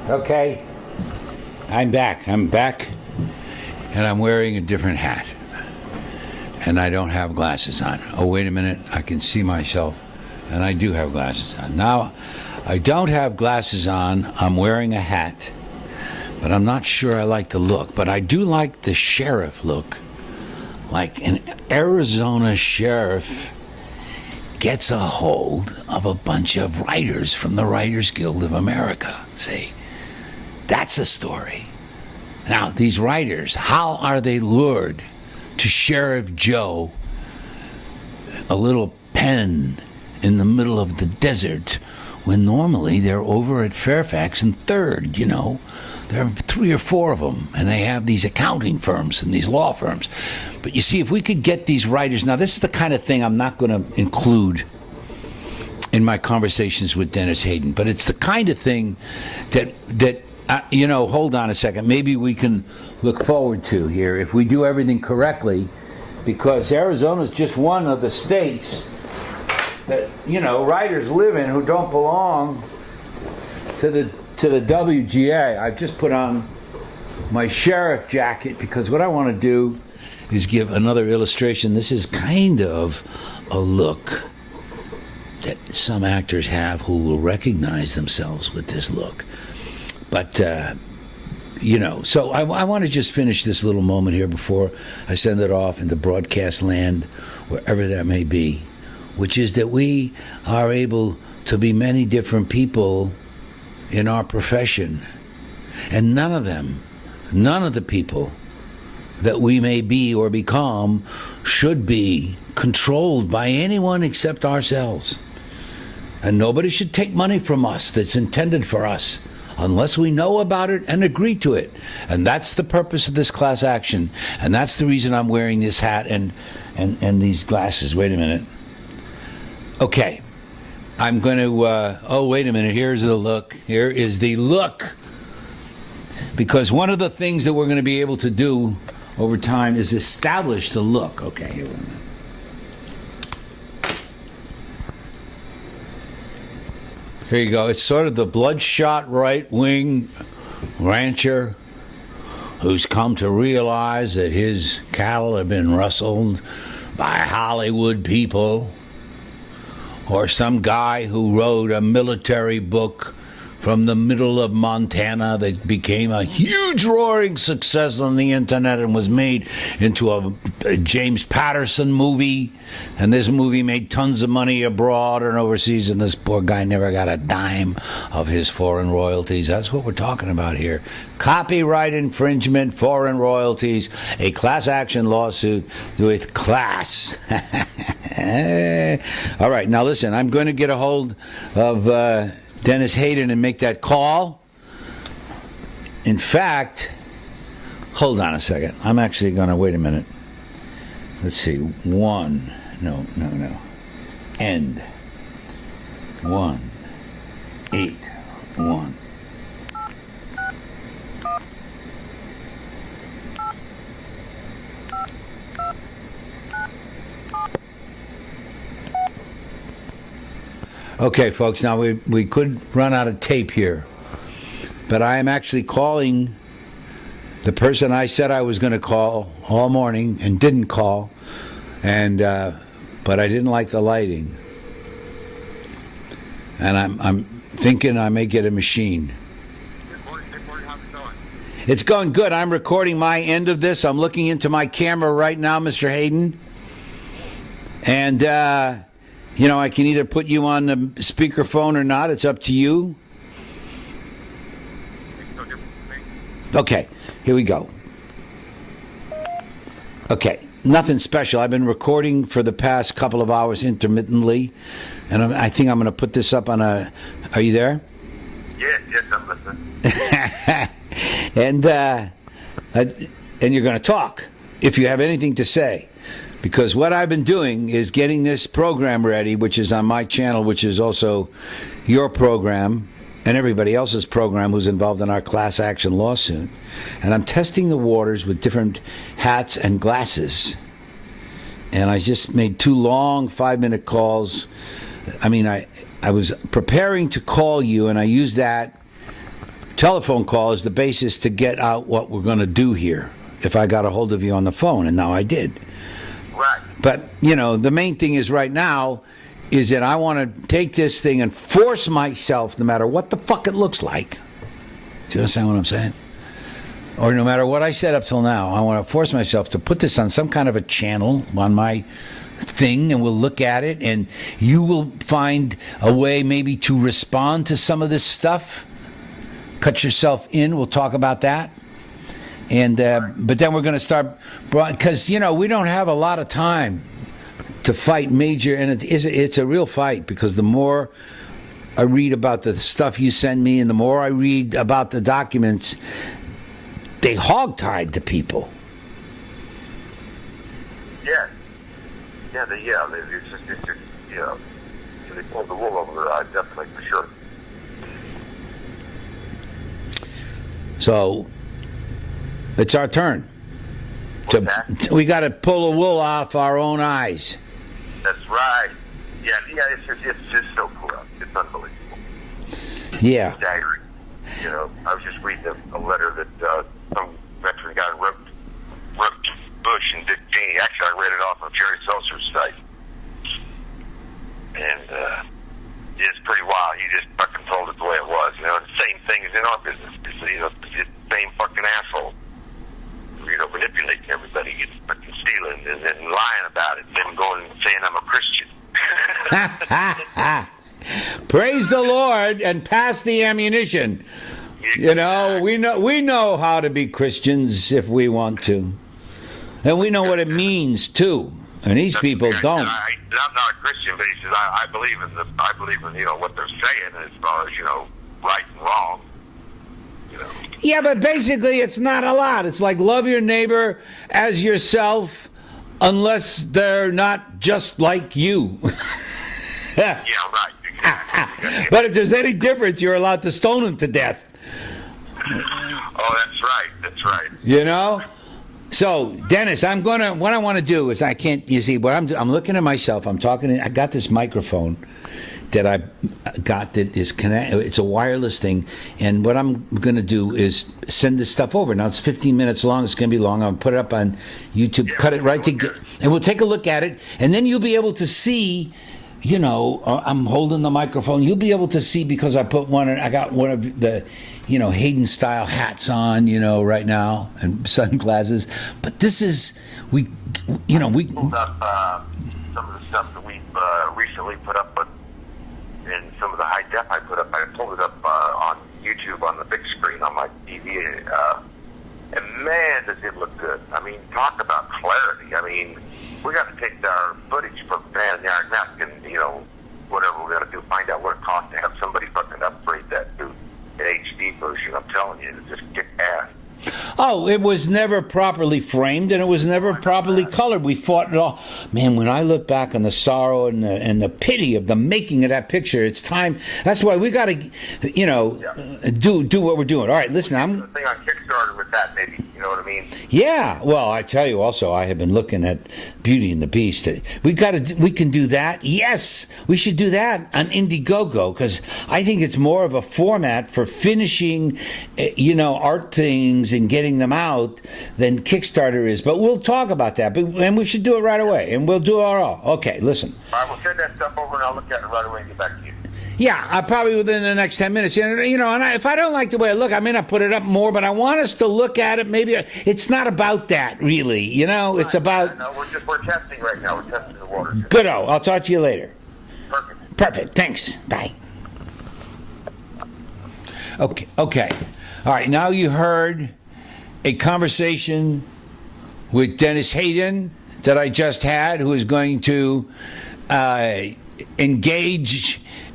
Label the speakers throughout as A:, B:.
A: Okay, I'm back, and I'm wearing a different hat, and I don't have glasses on. Oh, wait a minute, I can see myself, and I do have glasses on. Now, I don't have glasses on, I'm wearing a hat, but I'm not sure I like the look, but I do like the sheriff look, like an Arizona sheriff gets a hold of a bunch of writers from the Writers Guild of America, see? That's a story. Now, these writers, how are they lured to Sheriff Joe, a little pen in the middle of the desert, when normally they're over at Fairfax and Third, you know? There are 3 or 4 of them, and they have these accounting firms and these law firms. But you see, if we could get these writers... Now, this is the kind of thing I'm not going to include in my conversations with Dennis Hayden, but it's the kind of thing that hold on a second, maybe we can look forward to here if we do everything correctly, because Arizona is just one of the states that, writers live in who don't belong to the WGA. I've just put on my sheriff jacket because what I want to do is give another illustration. This is kind of a look that some actors have who will recognize themselves with this look. But, so I want to just finish this little moment here before I send it off into broadcast land, wherever that may be, which is that we are able to be many different people in our profession. And none of the people that we may be or become should be controlled by anyone except ourselves. And nobody should take money from us that's intended for us, unless we know about it and agree to it. And that's the purpose of this class action. And that's the reason I'm wearing this hat and these glasses. Wait a minute. Okay. I'm going to... wait a minute. Here's the look. Here is the look. Because one of the things that we're going to be able to do over time is establish the look. Okay, here we go. Here you go. It's sort of the bloodshot right-wing rancher who's come to realize that his cattle have been rustled by Hollywood people, or some guy who wrote a military book from the middle of Montana that became a huge roaring success on the internet and was made into a James Patterson movie. And this movie made tons of money abroad and overseas, and this poor guy never got a dime of his foreign royalties. That's what we're talking about here. Copyright infringement, foreign royalties, a class action lawsuit with class. All right, now listen, I'm going to get a hold of Dennis Hayden and make that call. In fact, hold on a second. I'm actually going to, wait a minute. Let's see. End. 1, 8, 1. Okay, folks, now we could run out of tape here, but I am actually calling the person I said I was going to call all morning and didn't call, and but I didn't like the lighting, and I'm thinking I may get a machine. It's going good. I'm recording my end of this. I'm looking into my camera right now, Mr. Hayden, and I can either put you on the speakerphone or not. It's up to you. Okay, here we go. Okay, nothing special. I've been recording for the past couple of hours intermittently, and I think I'm going to put this up on a... Are you there?
B: Yes, I'm listening.
A: And you're going to talk if you have anything to say. Because what I've been doing is getting this program ready, which is on my channel, which is also your program and everybody else's program who's involved in our class action lawsuit. And I'm testing the waters with different hats and glasses. And I just made 2 long 5-minute calls. I mean, I was preparing to call you, and I used that telephone call is the basis to get out what we're going to do here. If I got a hold of you on the phone, and now I did.
B: Right.
A: But, the main thing is right now is that I want to take this thing and force myself, no matter what the fuck it looks like. Do you understand what I'm saying? Or no matter what I said up till now, I want to force myself to put this on some kind of a channel on my thing, and we'll look at it, and you will find a way maybe to respond to some of this stuff. Cut yourself in. We'll talk about that. And but then we're going to start, because we don't have a lot of time to fight major, and it's a real fight, because the more I read about the stuff you send me, and the more I read about the documents, they hogtied the people.
B: Yeah. It's just they pulled the wool over their eyes, definitely, for sure.
A: So it's our turn. We got to pull the wool off our own eyes.
B: That's right. Yeah. It's just so corrupt. It's unbelievable.
A: Yeah.
B: Staggering. I was just reading a letter that some veteran guy wrote to Bush and Dick Cheney. Actually, I read it off of Jerry Seltzer's site, and it's pretty wild. He just fucking told it the way it was. The same thing as in our business. It's the same fucking asshole. Manipulating everybody, gets fucking stealing and then lying about it, and then going and saying I'm a Christian.
A: Praise the Lord and pass the ammunition. We know how to be Christians if we want to, and we know what it means too. And these people don't.
B: I'm not a Christian, but he says I believe in what they're saying as far as right and wrong.
A: Yeah, but basically it's not a lot. It's like love your neighbor as yourself, unless they're not just like you.
B: Yeah, right. Exactly.
A: But if there's any difference, you're allowed to stone them to death.
B: Oh, that's right.
A: So, Dennis, what I want to do is I'm looking at myself. I'm talking. I got this microphone that I got that is connected. It's a wireless thing, and what I'm going to do is send this stuff over. Now it's 15 minutes long. It's going to be long. I'll put it up on YouTube, cut it right together, and we'll take a look at it, and then you'll be able to see. I'm holding the microphone. You'll be able to see, because I got one of the, Hayden style hats on, right now, and sunglasses. But this is we
B: pulled up some of the stuff that we've recently put up, but in some of the high def I put up, I pulled it up on YouTube on the big screen on my TV, and man, does it look good. I mean, talk about clarity. I mean, we got to take our footage from our Mac and whatever we're going to do, find out what it costs to have somebody fucking upgrade that to an HD version. I'm telling you, it's just kick ass.
A: Oh, it was never properly framed, and it was never properly colored. We fought it all. Man, when I look back on the sorrow and the pity of the making of that picture, it's time. That's why we got to, do what we're doing. All right, listen,
B: I'm the thing on Kickstarter with that, maybe. You know what I mean?
A: Yeah. Well, I tell you, also, I have been looking at Beauty and the Beast. We can do that. Yes, we should do that on Indiegogo, because I think it's more of a format for finishing, art things and getting them out than Kickstarter is. But we'll talk about that. And we should do it right away. And we'll do it all. Okay, listen.
B: All right, we'll send that stuff over, and I'll look at it right away and get back to you.
A: Yeah, I'll probably within the next 10 minutes. And if I don't like the way I look, I may not put it up more, but I want us to look at it. Maybe it's not about that, really. It's about...
B: No, we're testing right now. We're testing the waters.
A: Good-o. I'll talk to you later.
B: Perfect.
A: Thanks. Bye. Okay. All right, now you heard a conversation with Dennis Hayden that I just had, who is going to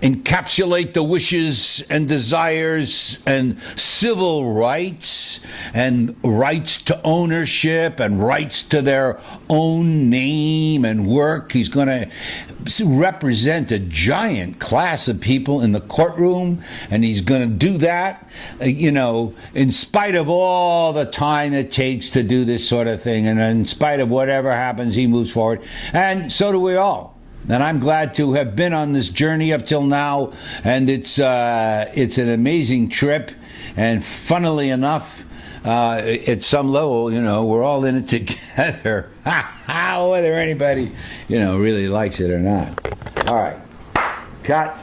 A: encapsulate the wishes and desires and civil rights and rights to ownership and rights to their own name and work. He's going to represent a giant class of people in the courtroom, and he's going to do that, in spite of all the time it takes to do this sort of thing, and in spite of whatever happens, he moves forward, and so do we all. And I'm glad to have been on this journey up till now, and it's an amazing trip. And funnily enough, at some level, we're all in it together, whether anybody, really likes it or not. All right, cut.